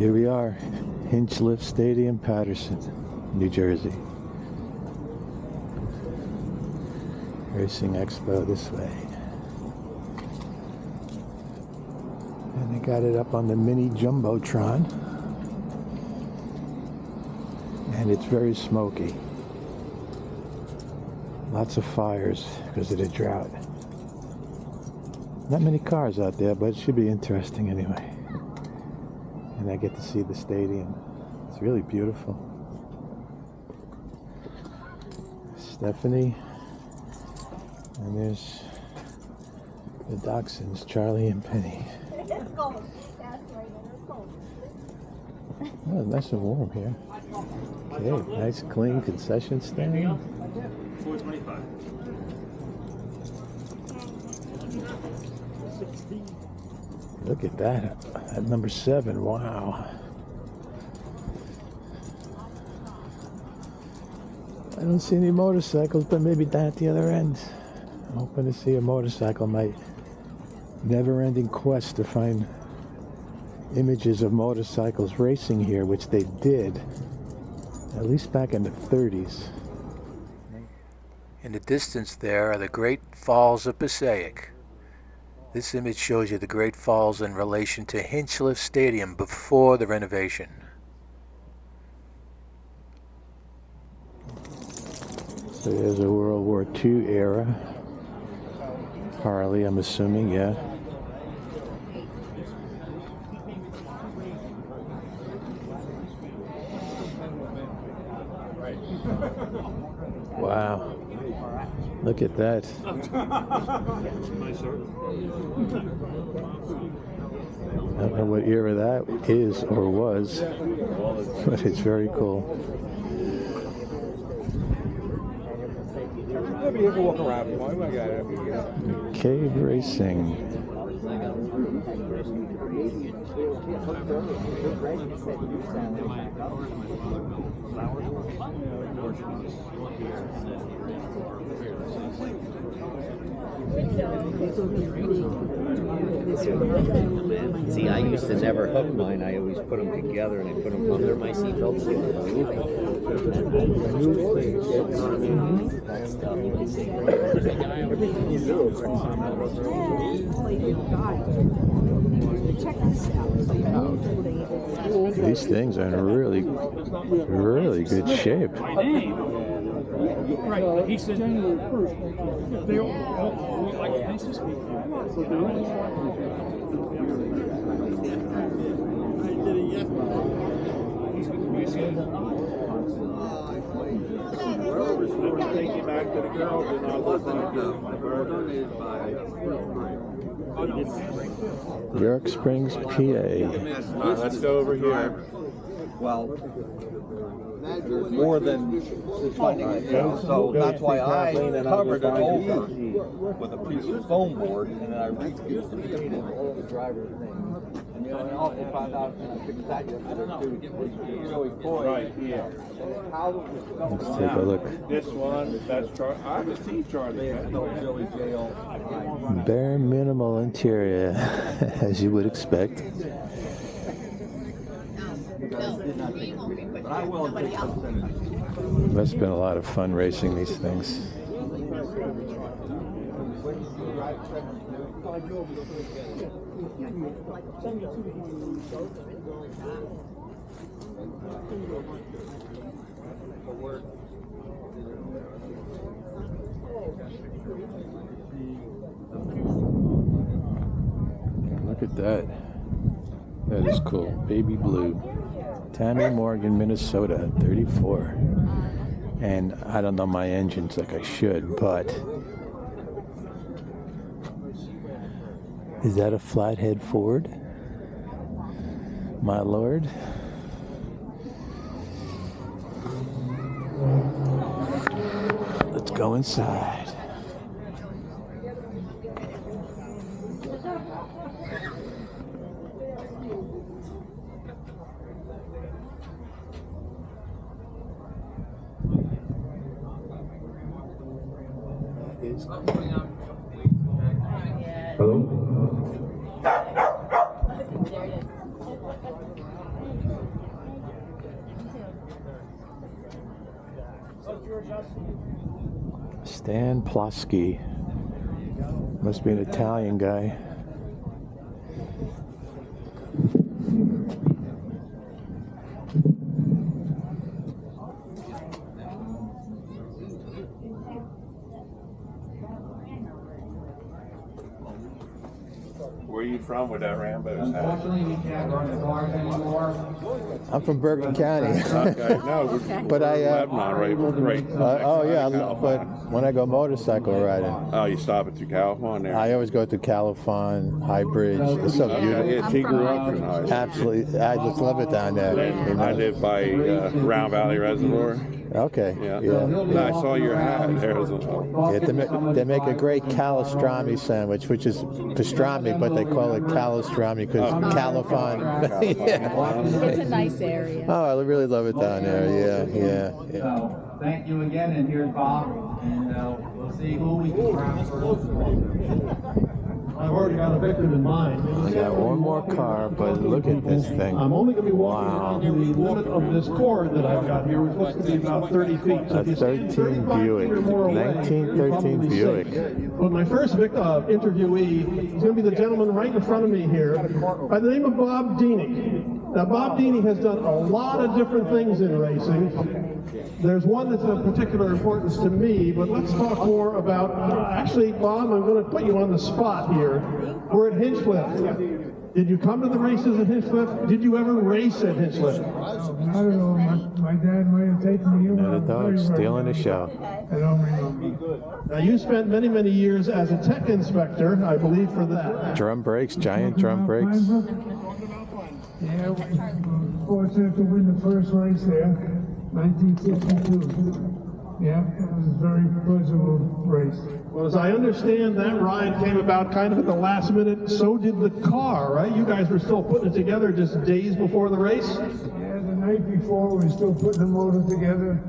Here we are, Hinchliffe Stadium, Paterson, New Jersey. Racing Expo this way. And they got it up on the mini Jumbotron. And it's very smoky. Lots of fires because of the drought. Not many cars out there, but it should be interesting anyway. And I get to see the stadium. It's really beautiful. Stephanie. And there's the Dachshunds, Charlie and Penny. Oh, nice and warm here. Okay, nice clean concession stand. $4.25. Look at that, at number 7, wow. I don't see any motorcycles, but maybe down at the other end. I'm hoping to see a motorcycle. My never-ending quest to find images of motorcycles racing here, which they did, at least back in the 30s. In the distance there are the Great Falls of Passaic. This image shows you the Great Falls in relation to Hinchliffe Stadium before the renovation. So there's a World War II era Harley, I'm assuming, yeah. Wow. Look at that. I don't know what era that is or was, but it's very cool. Cave Racing. See, I used to never hook mine. I always put them together and I put them under my seatbelt so they were These things are in really, really good shape. Right, he said January 1st. They all like this. Take you back to the girls and I was York Springs, PA. Let's go over here. Well, more than finding it, so that's why I covered it over with a piece of foam board, and then I repainted all the driver's names. And I also found out, and I fixed that yesterday too, Joey Coy. Right, yeah. Let's take a look. This one, that's Charlie. I haven't seen Charlie. Joey jail. Bare minimal interior, as you would expect. But I will take something. Must have been a lot of fun racing these things. Look at that. That is cool. Baby blue. Tammy Morgan, Minnesota, 34. And I don't know my engines like I should, but is that a flathead Ford? My lord. Let's go inside. Hello? Stan Plosky. Must be an Italian guy. Where are you from with that Rambo's hat? Unfortunately, we can't run the cars anymore. I'm from Bergen County. Okay, no, But I, Lebanon, right. oh yeah, but California. when I go motorcycle riding, Oh, you stop it through California. I always go to Califon, High Bridge. It's so beautiful. Yeah, she grew up in High. Absolutely, I just love it down there. You I know? live by Round Valley Reservoir. Okay. Yeah. Yeah. And I saw your hat there as well. Yeah, they make a great calistrami sandwich, which is pastrami, but they call it calistrami because Califon. Yeah. It's a nice area. Oh, I really love it down there. Yeah. So, thank you again, and here's Bob, and we'll see who we can grab first. I've already got a victim in mind. I got one more car, but look at this thing. I'm only going to be walking Wow. around the limit of this cord that I've got here, which looks to be about 30 feet. So A if you stand 13 35 Buick, feet or more away, 1913 you're probably Buick. safe. But my first interviewee is going to be the gentleman right in front of me here, by the name of Bob Deany. Now, Bob Deany has done a lot of different things in racing. There's one that's of particular importance to me, but let's talk more about, actually, Bob, I'm going to put you on the spot here. We're at Hinchliffe. Did you come to the races at Hinchliffe? Did you ever race at Hinchliffe? I don't know. My dad might have taken me in. Another dog stealing the show. I don't remember. Now, you spent many, many years as a tech inspector, I believe, for that. Drum brakes, giant drum brakes. Yeah, we were fortunate to win the first race there, 1962. Yeah, it was a very pleasurable race. Well, as I understand, that ride came about kind of at the last minute. So did the car, right? You guys were still putting it together just days before the race? Yeah, the night before we were still putting the motor together.